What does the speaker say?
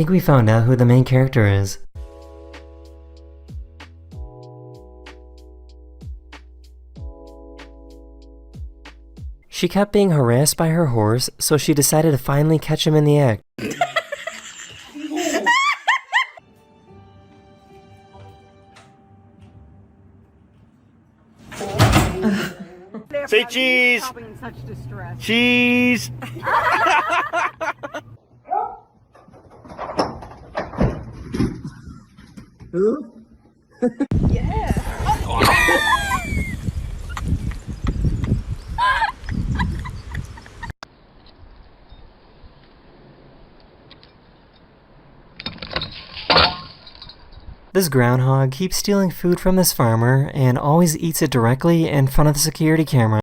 think we found out who the main character is. She kept being harassed by her horse, so she decided to finally catch him in the act. Say cheese! Cheese! This groundhog keeps stealing food from this farmer and always eats it directly in front of the security camera.